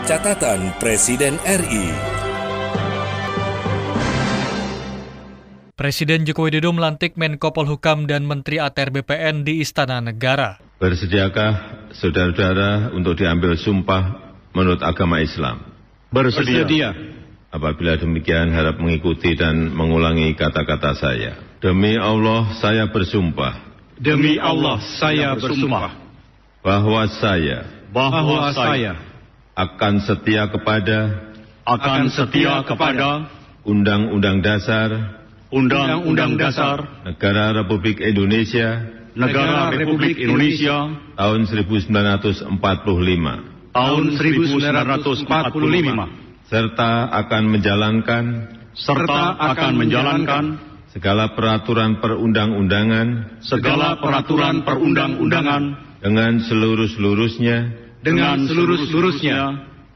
Catatan Presiden RI. Presiden Joko Widodo melantik Menko Polhukam dan Menteri ATR BPN di Istana Negara. Bersediakah saudara-saudara untuk diambil sumpah menurut agama Islam? Bersedia. Apabila demikian, harap mengikuti dan mengulangi kata-kata saya. Demi Allah, saya bersumpah. Demi Allah, saya bersumpah. Bahwa saya akan setia kepada Undang-Undang Dasar Negara Republik Indonesia tahun 1945 serta akan menjalankan segala peraturan perundang-undangan dengan seluruh-seluruhnya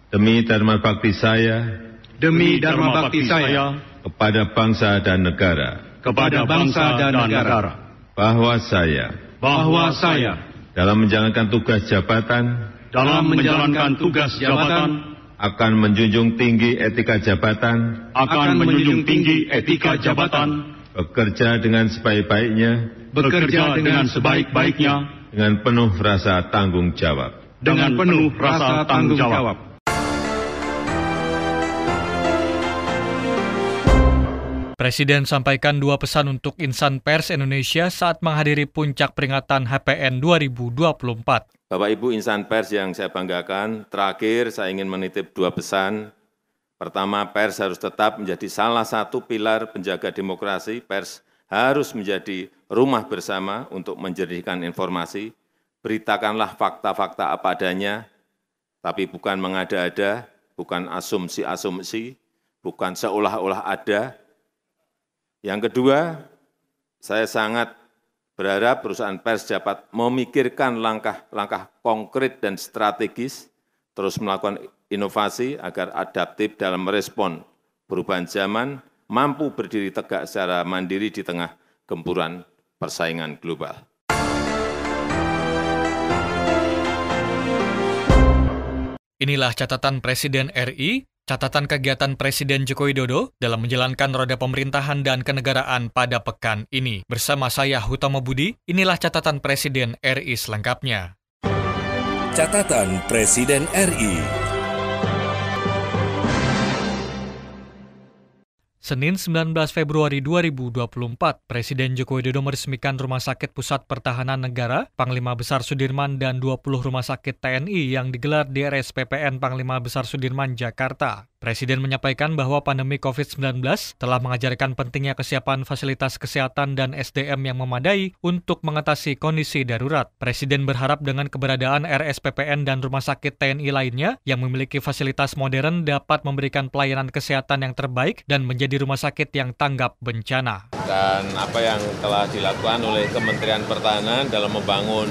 demi dharma bakti saya kepada bangsa dan negara. Bahwa saya dalam menjalankan tugas jabatan akan menjunjung tinggi etika jabatan, bekerja dengan sebaik-baiknya, dengan penuh rasa tanggung jawab. Presiden sampaikan dua pesan untuk insan pers Indonesia saat menghadiri puncak peringatan HPN 2024. Bapak Ibu insan pers yang saya banggakan, terakhir saya ingin menitip dua pesan. Pertama, pers harus tetap menjadi salah satu pilar penjaga demokrasi. Pers harus menjadi rumah bersama untuk menjernihkan informasi. Beritakanlah fakta-fakta apa adanya, tapi bukan mengada-ada, bukan asumsi-asumsi, bukan seolah-olah ada. Yang kedua, saya sangat berharap perusahaan pers dapat memikirkan langkah-langkah konkret dan strategis, terus melakukan inovasi agar adaptif dalam merespon perubahan zaman, mampu berdiri tegak secara mandiri di tengah gempuran persaingan global. Inilah catatan Presiden RI, catatan kegiatan Presiden Joko Widodo dalam menjalankan roda pemerintahan dan kenegaraan pada pekan ini. Bersama saya Hutomo Budi, inilah catatan Presiden RI selengkapnya. Catatan Presiden RI. Senin 19 Februari 2024, Presiden Joko Widodo meresmikan Rumah Sakit Pusat Pertahanan Negara, Panglima Besar Sudirman dan 20 rumah sakit TNI yang digelar di RSPPN Panglima Besar Sudirman, Jakarta. Presiden menyampaikan bahwa pandemi COVID-19 telah mengajarkan pentingnya kesiapan fasilitas kesehatan dan SDM yang memadai untuk mengatasi kondisi darurat. Presiden berharap dengan keberadaan RSPPN dan rumah sakit TNI lainnya yang memiliki fasilitas modern dapat memberikan pelayanan kesehatan yang terbaik dan menjadi rumah sakit yang tanggap bencana. Dan apa yang telah dilakukan oleh Kementerian Pertahanan dalam membangun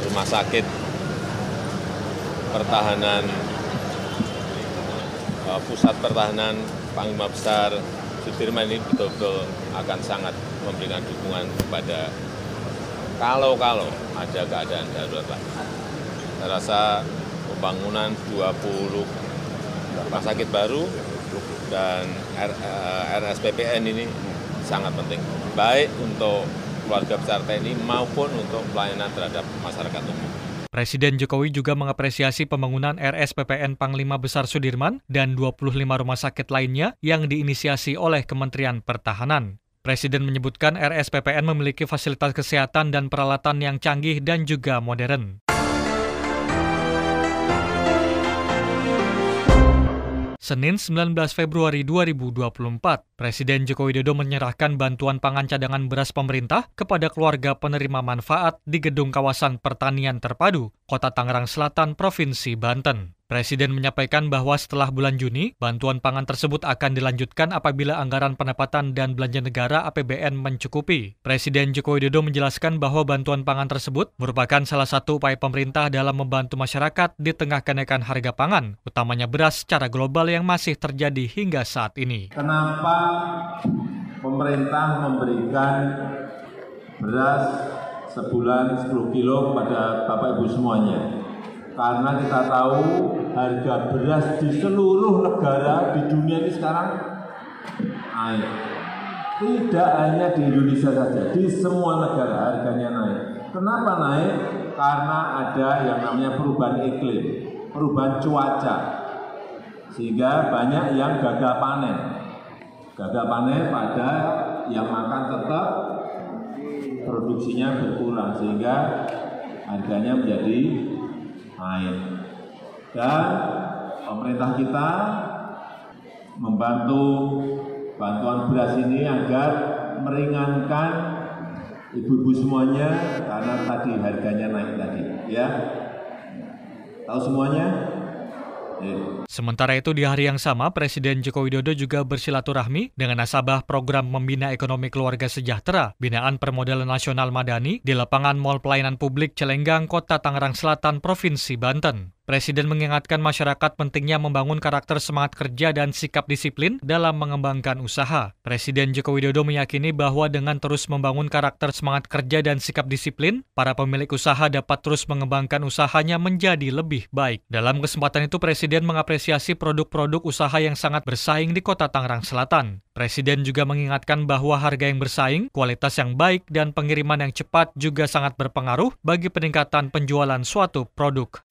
rumah sakit pertahanan, pusat pertahanan Panglima Besar Sudirman ini betul-betul akan sangat memberikan dukungan kepada kalau ada keadaan darurat lagi. Saya rasa pembangunan 20 rumah sakit baru dan RSPPN ini sangat penting, baik untuk keluarga besar TNI maupun untuk pelayanan terhadap masyarakat umum. Presiden Jokowi juga mengapresiasi pembangunan RSPPN Panglima Besar Sudirman dan 25 rumah sakit lainnya yang diinisiasi oleh Kementerian Pertahanan. Presiden menyebutkan RSPPN memiliki fasilitas kesehatan dan peralatan yang canggih dan juga modern. Senin 19 Februari 2024, Presiden Joko Widodo menyerahkan bantuan pangan cadangan beras pemerintah kepada keluarga penerima manfaat di Gedung Kawasan Pertanian Terpadu, Kota Tangerang Selatan, Provinsi Banten. Presiden menyampaikan bahwa setelah bulan Juni, bantuan pangan tersebut akan dilanjutkan apabila anggaran pendapatan dan belanja negara APBN mencukupi. Presiden Joko Widodo menjelaskan bahwa bantuan pangan tersebut merupakan salah satu upaya pemerintah dalam membantu masyarakat di tengah kenaikan harga pangan, utamanya beras secara global yang masih terjadi hingga saat ini. Kenapa pemerintah memberikan beras sebulan 10 kilo kepada Bapak Ibu semuanya? Karena kita tahu harga beras di seluruh negara di dunia ini sekarang naik. Tidak hanya di Indonesia saja, di semua negara harganya naik. Kenapa naik? Karena ada yang namanya perubahan iklim, perubahan cuaca. Sehingga banyak yang gagal panen. Gagal panen pada yang makan tetap produksinya berkurang sehingga harganya menjadi naik. Dan pemerintah kita membantu bantuan beras ini agar meringankan ibu-ibu semuanya karena tadi harganya naik tadi, ya. Tahu semuanya? Sementara itu di hari yang sama, Presiden Joko Widodo juga bersilaturahmi dengan nasabah program Membina Ekonomi Keluarga Sejahtera, binaan Permodalan Nasional Madani di lapangan Mall Pelayanan Publik Celenggang, Kota Tangerang Selatan, Provinsi Banten. Presiden mengingatkan masyarakat pentingnya membangun karakter semangat kerja dan sikap disiplin dalam mengembangkan usaha. Presiden Joko Widodo meyakini bahwa dengan terus membangun karakter semangat kerja dan sikap disiplin, para pemilik usaha dapat terus mengembangkan usahanya menjadi lebih baik. Dalam kesempatan itu, Presiden mengapresiasi produk-produk usaha yang sangat bersaing di Kota Tangerang Selatan. Presiden juga mengingatkan bahwa harga yang bersaing, kualitas yang baik, dan pengiriman yang cepat juga sangat berpengaruh bagi peningkatan penjualan suatu produk.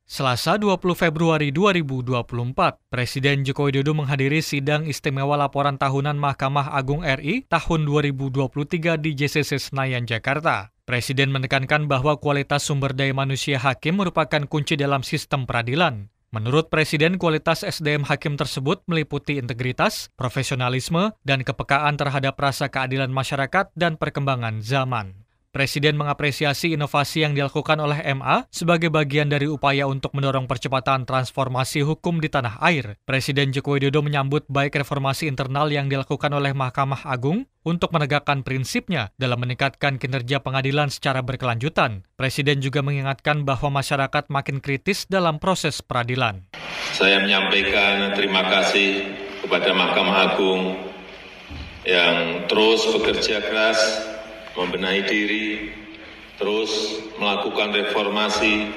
Selasa 20 Februari 2024, Presiden Joko Widodo menghadiri sidang istimewa laporan tahunan Mahkamah Agung RI tahun 2023 di JCC Senayan, Jakarta. Presiden menekankan bahwa kualitas sumber daya manusia hakim merupakan kunci dalam sistem peradilan. Menurut Presiden, kualitas SDM hakim tersebut meliputi integritas, profesionalisme, dan kepekaan terhadap rasa keadilan masyarakat dan perkembangan zaman. Presiden mengapresiasi inovasi yang dilakukan oleh MA sebagai bagian dari upaya untuk mendorong percepatan transformasi hukum di tanah air. Presiden Joko Widodo menyambut baik reformasi internal yang dilakukan oleh Mahkamah Agung untuk menegakkan prinsipnya dalam meningkatkan kinerja pengadilan secara berkelanjutan. Presiden juga mengingatkan bahwa masyarakat makin kritis dalam proses peradilan. Saya menyampaikan terima kasih kepada Mahkamah Agung yang terus bekerja keras membenahi diri, terus melakukan reformasi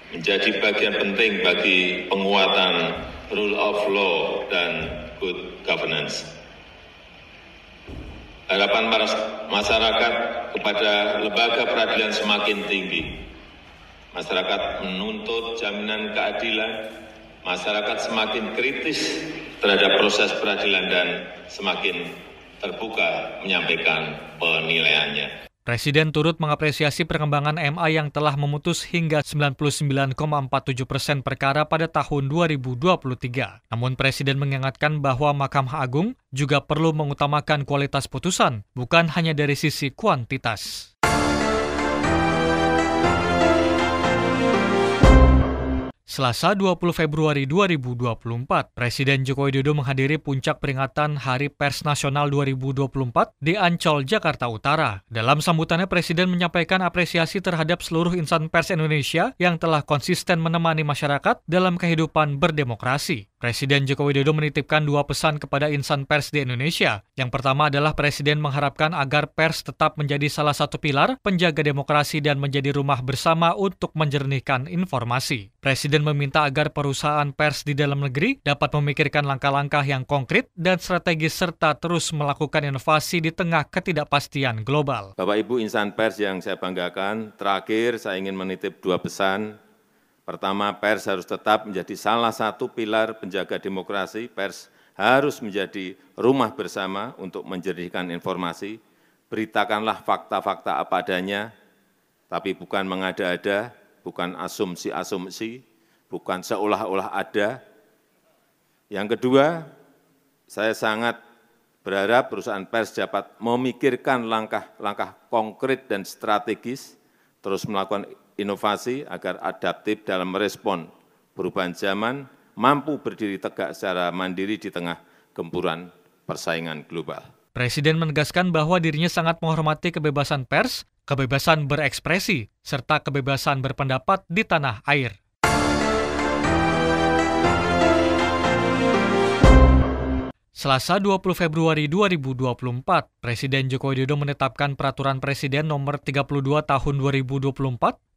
menjadi bagian penting bagi penguatan rule of law dan good governance. Harapan masyarakat kepada lembaga peradilan semakin tinggi. Masyarakat menuntut jaminan keadilan, masyarakat semakin kritis terhadap proses peradilan dan semakin terbuka menyampaikan penilaiannya. Presiden turut mengapresiasi perkembangan MA yang telah memutus hingga 99,47% perkara pada tahun 2023. Namun Presiden mengingatkan bahwa Mahkamah Agung juga perlu mengutamakan kualitas putusan, bukan hanya dari sisi kuantitas. Selasa 20 Februari 2024, Presiden Joko Widodo menghadiri puncak peringatan Hari Pers Nasional 2024 di Ancol, Jakarta Utara. Dalam sambutannya, Presiden menyampaikan apresiasi terhadap seluruh insan pers Indonesia yang telah konsisten menemani masyarakat dalam kehidupan berdemokrasi. Presiden Joko Widodo menitipkan dua pesan kepada insan pers di Indonesia. Yang pertama adalah Presiden mengharapkan agar pers tetap menjadi salah satu pilar penjaga demokrasi dan menjadi rumah bersama untuk menjernihkan informasi. Presiden meminta agar perusahaan pers di dalam negeri dapat memikirkan langkah-langkah yang konkret dan strategis serta terus melakukan inovasi di tengah ketidakpastian global. Bapak Ibu insan pers yang saya banggakan, terakhir saya ingin menitip dua pesan. Pertama, pers harus tetap menjadi salah satu pilar penjaga demokrasi. Pers harus menjadi rumah bersama untuk menjernihkan informasi. Beritakanlah fakta-fakta apa adanya, tapi bukan mengada-ada, bukan asumsi-asumsi, bukan seolah-olah ada. Yang kedua, saya sangat berharap perusahaan pers dapat memikirkan langkah-langkah konkret dan strategis, terus melakukan inovasi agar adaptif dalam merespon perubahan zaman, mampu berdiri tegak secara mandiri di tengah gempuran persaingan global. Presiden menegaskan bahwa dirinya sangat menghormati kebebasan pers, kebebasan berekspresi, serta kebebasan berpendapat di tanah air. Selasa 20 Februari 2024, Presiden Joko Widodo menetapkan Peraturan Presiden Nomor 32 Tahun 2024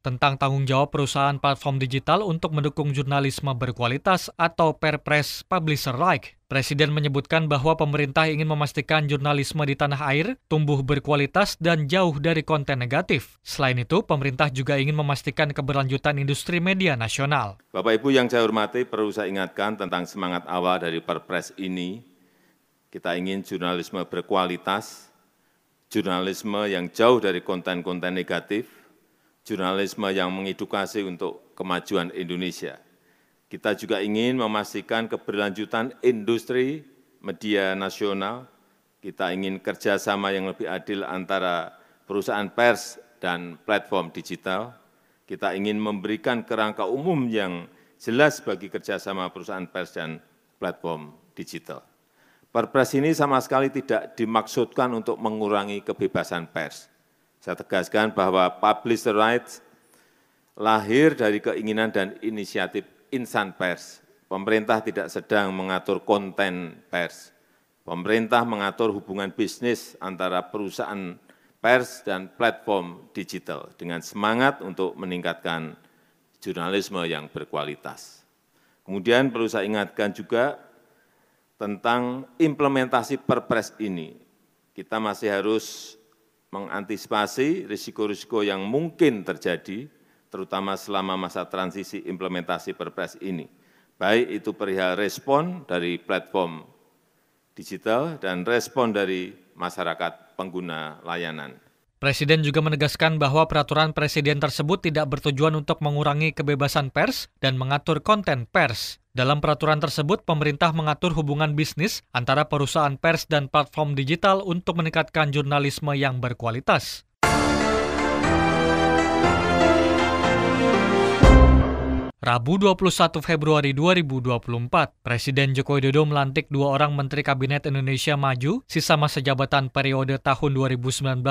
tentang tanggung jawab perusahaan platform digital untuk mendukung jurnalisme berkualitas atau Perpres Publisher Like. Presiden menyebutkan bahwa pemerintah ingin memastikan jurnalisme di tanah air tumbuh berkualitas dan jauh dari konten negatif. Selain itu, pemerintah juga ingin memastikan keberlanjutan industri media nasional. Bapak Ibu yang saya hormati, perlu saya ingatkan tentang semangat awal dari Perpres ini. Kita ingin jurnalisme berkualitas, jurnalisme yang jauh dari konten-konten negatif, jurnalisme yang mengedukasi untuk kemajuan Indonesia. Kita juga ingin memastikan keberlanjutan industri media nasional. Kita ingin kerjasama yang lebih adil antara perusahaan pers dan platform digital. Kita ingin memberikan kerangka umum yang jelas bagi kerjasama perusahaan pers dan platform digital. Perpres ini sama sekali tidak dimaksudkan untuk mengurangi kebebasan pers. Saya tegaskan bahwa publisher rights lahir dari keinginan dan inisiatif insan pers. Pemerintah tidak sedang mengatur konten pers. Pemerintah mengatur hubungan bisnis antara perusahaan pers dan platform digital dengan semangat untuk meningkatkan jurnalisme yang berkualitas. Kemudian perlu saya ingatkan juga tentang implementasi Perpres ini. Kita masih harus mengantisipasi risiko-risiko yang mungkin terjadi, terutama selama masa transisi implementasi Perpres ini. Baik itu perihal respon dari platform digital dan respon dari masyarakat pengguna layanan. Presiden juga menegaskan bahwa peraturan presiden tersebut tidak bertujuan untuk mengurangi kebebasan pers dan mengatur konten pers. Dalam peraturan tersebut, pemerintah mengatur hubungan bisnis antara perusahaan pers dan platform digital untuk meningkatkan jurnalisme yang berkualitas. Rabu 21 Februari 2024, Presiden Joko Widodo melantik 2 orang Menteri Kabinet Indonesia Maju sisa masa jabatan periode tahun 2019-2024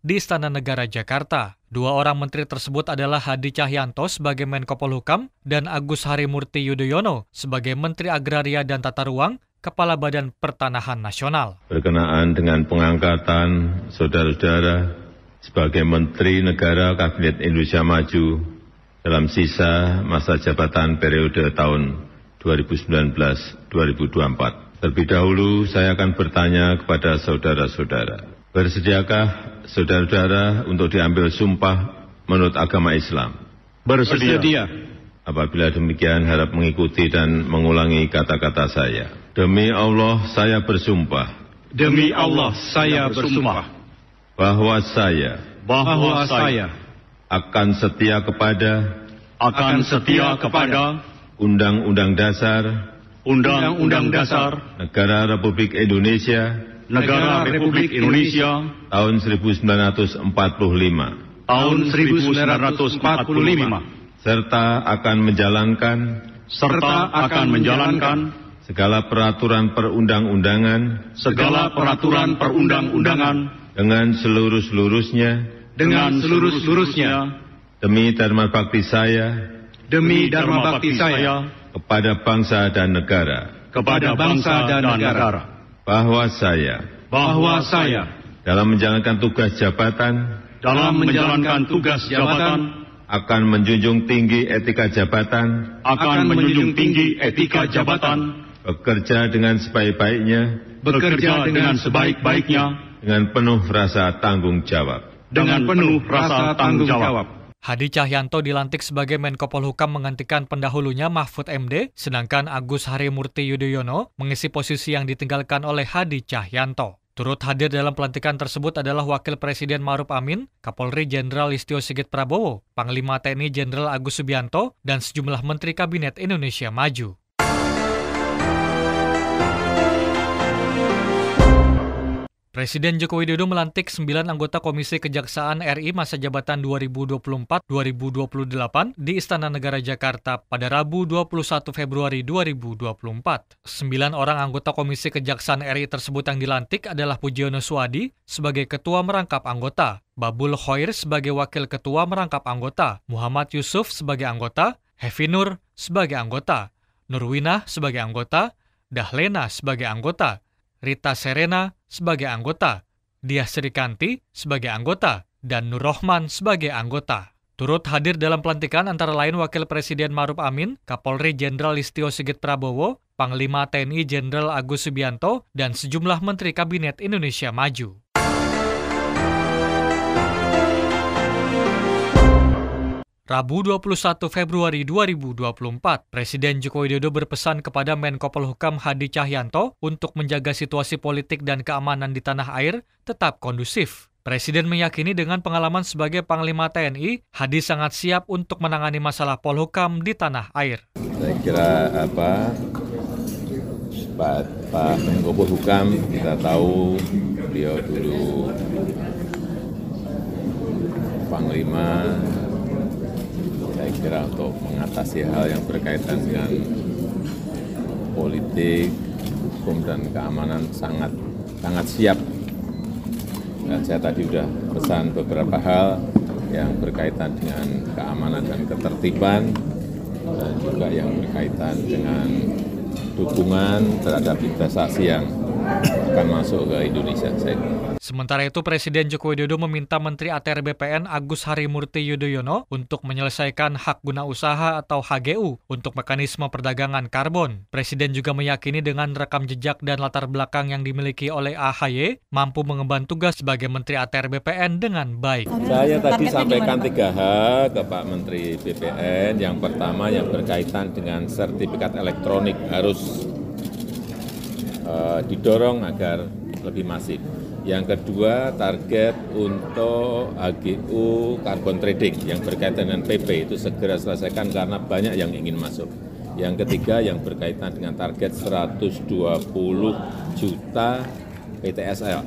di Istana Negara Jakarta. 2 orang menteri tersebut adalah Hadi Cahyanto sebagai Menko Polhukam dan Agus Harimurti Yudhoyono sebagai Menteri Agraria dan Tata Ruang, Kepala Badan Pertanahan Nasional. Berkenaan dengan pengangkatan saudara-saudara sebagai Menteri Negara Kabinet Indonesia Maju dalam sisa masa jabatan periode tahun 2019-2024. Terlebih dahulu saya akan bertanya kepada saudara-saudara, bersediakah saudara-saudara untuk diambil sumpah menurut agama Islam? Bersedia. Apabila demikian, harap mengikuti dan mengulangi kata-kata saya. Demi Allah, saya bersumpah. Demi Allah, saya bersumpah. Bahwa saya akan setia kepada Undang-Undang Dasar Negara Republik Indonesia tahun 1945 serta akan menjalankan segala peraturan perundang-undangan dengan seluruh-seluruhnya demi dharma bakti saya kepada bangsa dan negara, bahwa saya dalam menjalankan tugas jabatan akan menjunjung tinggi etika jabatan, bekerja dengan sebaik-baiknya, dengan penuh rasa tanggung jawab. Hadi Cahyanto dilantik sebagai Menko Polhukam menggantikan pendahulunya Mahfud MD, sedangkan Agus Harimurti Yudhoyono mengisi posisi yang ditinggalkan oleh Hadi Cahyanto. Turut hadir dalam pelantikan tersebut adalah Wakil Presiden Ma'ruf Amin, Kapolri Jenderal Listio Sigit Prabowo, Panglima TNI Jenderal Agus Subianto, dan sejumlah Menteri Kabinet Indonesia Maju. Presiden Joko Widodo melantik 9 anggota Komisi Kejaksaan RI masa jabatan 2024-2028 di Istana Negara Jakarta pada Rabu 21 Februari 2024. 9 orang anggota Komisi Kejaksaan RI tersebut yang dilantik adalah Pujiono Suadi sebagai Ketua Merangkap Anggota, Babul Khoir sebagai Wakil Ketua Merangkap Anggota, Muhammad Yusuf sebagai anggota, Hefi Nur sebagai anggota, Nurwinah sebagai anggota, Dahlena sebagai anggota, Rita Serena sebagai anggota, Diah Srikanti sebagai anggota, dan Nur Rohman sebagai anggota. Turut hadir dalam pelantikan antara lain Wakil Presiden Ma'ruf Amin, Kapolri Jenderal Listio Sigit Prabowo, Panglima TNI Jenderal Agus Subianto, dan sejumlah Menteri Kabinet Indonesia Maju. Rabu 21 Februari 2024, Presiden Joko Widodo berpesan kepada Menko Polhukam Hadi Cahyanto untuk menjaga situasi politik dan keamanan di tanah air tetap kondusif. Presiden meyakini dengan pengalaman sebagai Panglima TNI, Hadi sangat siap untuk menangani masalah Polhukam di tanah air. Saya kira Pak Menko Polhukam, kita tahu beliau dulu Panglima. Saya kira untuk mengatasi hal yang berkaitan dengan politik, hukum dan keamanan sangat siap. Dan saya tadi sudah pesan beberapa hal yang berkaitan dengan keamanan dan ketertiban, dan juga yang berkaitan dengan dukungan terhadap investasi yang akan masuk ke Indonesia. Sementara itu, Presiden Joko Widodo meminta Menteri ATR BPN Agus Harimurti Yudhoyono untuk menyelesaikan hak guna usaha atau HGU untuk mekanisme perdagangan karbon. Presiden juga meyakini dengan rekam jejak dan latar belakang yang dimiliki oleh AHY, mampu mengemban tugas sebagai Menteri ATR BPN dengan baik. Saya tadi sampaikan 3 hal ke Pak Menteri BPN. Yang pertama yang berkaitan dengan sertifikat elektronik harus didorong agar lebih masif. Yang kedua, target untuk HGU carbon trading yang berkaitan dengan PP itu segera selesaikan karena banyak yang ingin masuk. Yang ketiga, yang berkaitan dengan target 120 juta PTSL.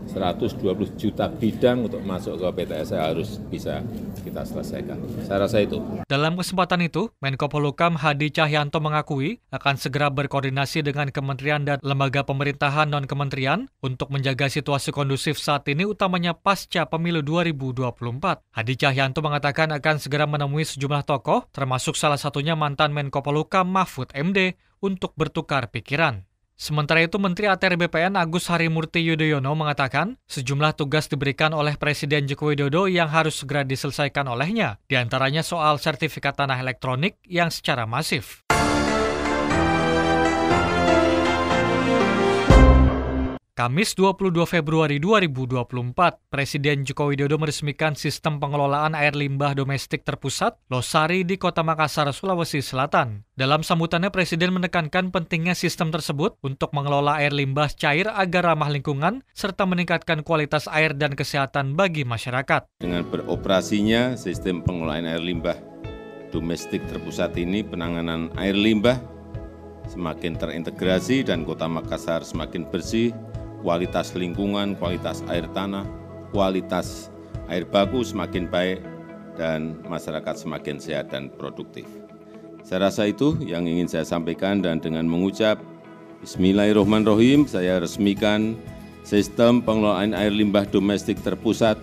120 juta bidang untuk masuk ke PTSL harus bisa kita selesaikan. Saya rasa itu. Dalam kesempatan itu, Menko Polhukam Hadi Cahyanto mengakui akan segera berkoordinasi dengan kementerian dan lembaga pemerintahan non-kementerian untuk menjaga situasi kondusif saat ini, utamanya pasca pemilu 2024. Hadi Cahyanto mengatakan akan segera menemui sejumlah tokoh, termasuk salah satunya mantan Menko Polhukam Mahfud MD, untuk bertukar pikiran. Sementara itu, Menteri ATR BPN Agus Harimurti Yudhoyono mengatakan sejumlah tugas diberikan oleh Presiden Joko Widodo yang harus segera diselesaikan olehnya, diantaranya soal sertifikat tanah elektronik yang secara masif. Kamis 22 Februari 2024, Presiden Joko Widodo meresmikan sistem pengelolaan air limbah domestik terpusat Losari di Kota Makassar, Sulawesi Selatan. Dalam sambutannya, Presiden menekankan pentingnya sistem tersebut untuk mengelola air limbah cair agar ramah lingkungan serta meningkatkan kualitas air dan kesehatan bagi masyarakat. Dengan beroperasinya sistem pengelolaan air limbah domestik terpusat ini, penanganan air limbah semakin terintegrasi dan Kota Makassar semakin bersih, kualitas lingkungan, kualitas air tanah, kualitas air baku semakin baik, dan masyarakat semakin sehat dan produktif. Saya rasa itu yang ingin saya sampaikan, dan dengan mengucap Bismillahirrahmanirrahim, saya resmikan sistem pengelolaan air limbah domestik terpusat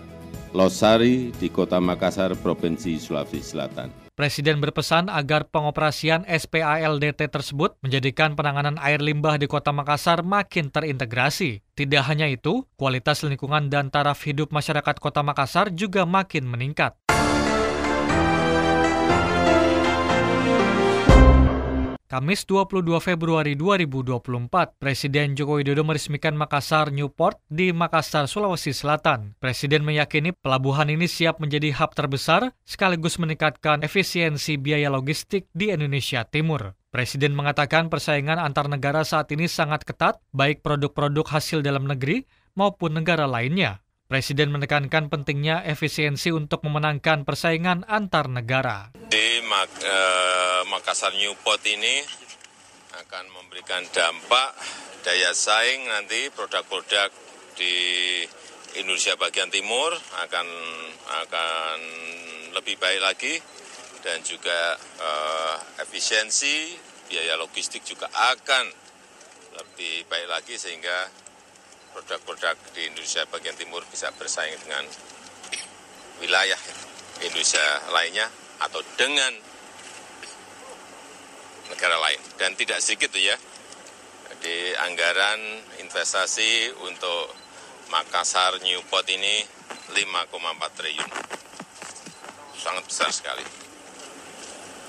Losari di Kota Makassar, Provinsi Sulawesi Selatan. Presiden berpesan agar pengoperasian SPALDT tersebut menjadikan penanganan air limbah di Kota Makassar makin terintegrasi. Tidak hanya itu, kualitas lingkungan dan taraf hidup masyarakat Kota Makassar juga makin meningkat. Kamis 22 Februari 2024, Presiden Joko Widodo meresmikan Makassar Newport di Makassar, Sulawesi Selatan. Presiden meyakini pelabuhan ini siap menjadi hub terbesar sekaligus meningkatkan efisiensi biaya logistik di Indonesia Timur. Presiden mengatakan persaingan antar negara saat ini sangat ketat, baik produk-produk hasil dalam negeri maupun negara lainnya. Presiden menekankan pentingnya efisiensi untuk memenangkan persaingan antar negara. Di Makassar Newport ini akan memberikan dampak daya saing nanti produk-produk di Indonesia bagian timur akan lebih baik lagi, dan juga efisiensi biaya logistik juga akan lebih baik lagi sehingga produk-produk di Indonesia bagian timur bisa bersaing dengan wilayah Indonesia lainnya atau dengan negara lain. Dan tidak sedikit ya, Jadi anggaran investasi untuk Makassar Newport ini 5,4 triliun. Sangat besar sekali.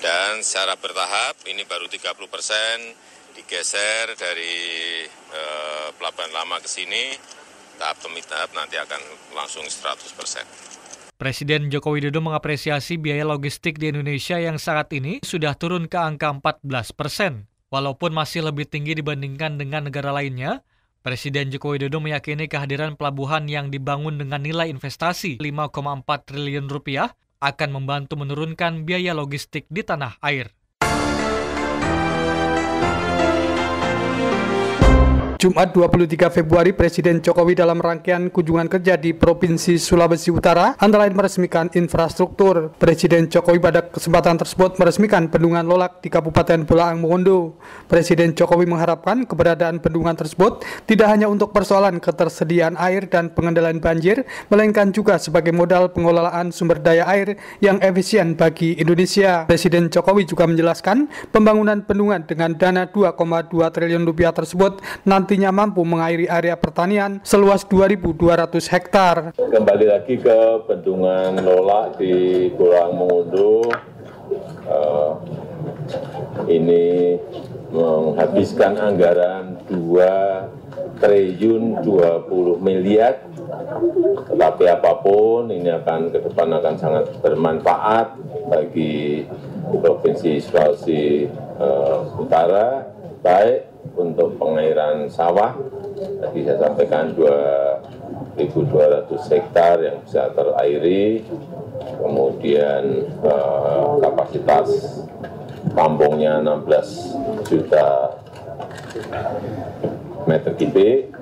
Dan secara bertahap, ini baru 30%, digeser dari pelabuhan lama ke sini, tahap demi tahap nanti akan langsung 100%. Presiden Joko Widodo mengapresiasi biaya logistik di Indonesia yang saat ini sudah turun ke angka 14%. Walaupun masih lebih tinggi dibandingkan dengan negara lainnya, Presiden Joko Widodo meyakini kehadiran pelabuhan yang dibangun dengan nilai investasi 5,4 triliun rupiah akan membantu menurunkan biaya logistik di tanah air. Jumat 23 Februari, Presiden Jokowi dalam rangkaian kunjungan kerja di Provinsi Sulawesi Utara antara lain meresmikan infrastruktur. Presiden Jokowi pada kesempatan tersebut meresmikan bendungan Lolak di Kabupaten Bolaang Mongondo. Presiden Jokowi mengharapkan keberadaan bendungan tersebut tidak hanya untuk persoalan ketersediaan air dan pengendalian banjir, melainkan juga sebagai modal pengelolaan sumber daya air yang efisien bagi Indonesia. Presiden Jokowi juga menjelaskan pembangunan bendungan dengan dana 2,2 triliun rupiah tersebut nantinya mampu mengairi area pertanian seluas 2.200 hektar. Kembali lagi ke bendungan Lolak di Bolaang Mongondo, ini menghabiskan anggaran 2 triliun 20 miliar. Tetapi apapun ini akan ke depan akan sangat bermanfaat bagi Provinsi Sulawesi Utara, baik untuk pengairan sawah, tadi saya sampaikan 2.200 hektar yang bisa terairi, kemudian kapasitas tampungnya 16 juta meter kubik,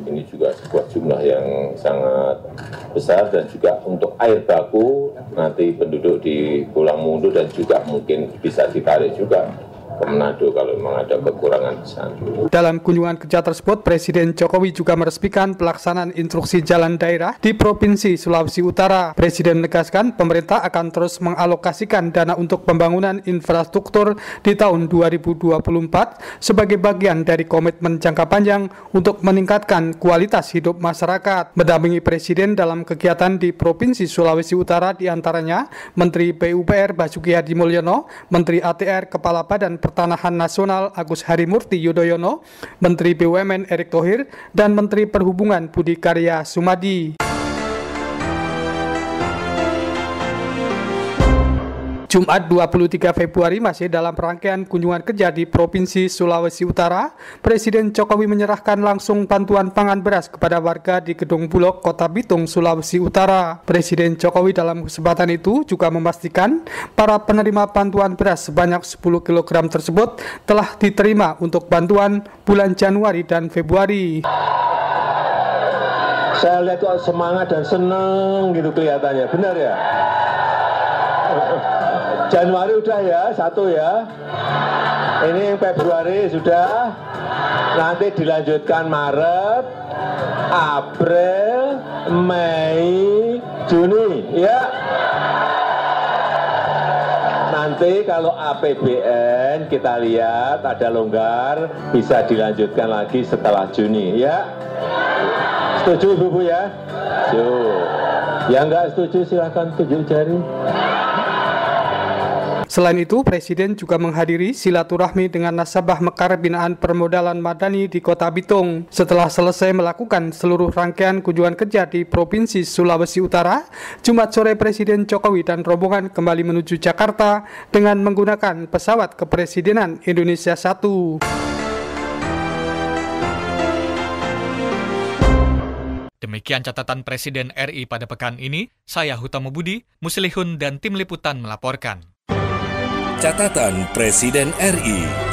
ini juga sebuah jumlah yang sangat besar, dan juga untuk air baku nanti penduduk di Bolaang Mongondo dan juga mungkin bisa ditarik juga ke Manado kalau memang ada kekurangan di sana. Dalam kunjungan kerja tersebut, Presiden Jokowi juga meresmikan pelaksanaan instruksi jalan daerah di Provinsi Sulawesi Utara. Presiden menegaskan pemerintah akan terus mengalokasikan dana untuk pembangunan infrastruktur di tahun 2024 sebagai bagian dari komitmen jangka panjang untuk meningkatkan kualitas hidup masyarakat. Mendampingi Presiden dalam kegiatan di Provinsi Sulawesi Utara diantaranya Menteri PUPR Basuki Hadi Mulyono, Menteri ATR Kepala Badan Pertanahan Nasional Agus Harimurti Yudhoyono, Menteri BUMN Erick Thohir, dan Menteri Perhubungan Budi Karya Sumadi. Jumat 23 Februari masih dalam rangkaian kunjungan kerja di Provinsi Sulawesi Utara, Presiden Jokowi menyerahkan langsung bantuan pangan beras kepada warga di Gedung Bulog, Kota Bitung, Sulawesi Utara. Presiden Jokowi dalam kesempatan itu juga memastikan para penerima bantuan beras sebanyak 10 kg tersebut telah diterima untuk bantuan bulan Januari dan Februari. Saya lihat kok semangat dan senang gitu kelihatannya, benar ya? Januari udah ya, 1 ya. Ini yang Februari sudah. Nanti dilanjutkan Maret, April, Mei, Juni ya. Nanti kalau APBN kita lihat ada longgar, bisa dilanjutkan lagi setelah Juni ya. Setuju Ibu ya? Setuju. Yang enggak setuju silahkan tunjuk jari. Selain itu, Presiden juga menghadiri silaturahmi dengan nasabah Mekar Binaan Permodalan Madani di Kota Bitung. Setelah selesai melakukan seluruh rangkaian kunjungan kerja di Provinsi Sulawesi Utara, Jumat sore Presiden Jokowi dan rombongan kembali menuju Jakarta dengan menggunakan pesawat Kepresidenan Indonesia 1. Demikian catatan Presiden RI pada pekan ini. Saya Hutama Budi, Muslihun dan tim liputan melaporkan. Catatan Presiden RI.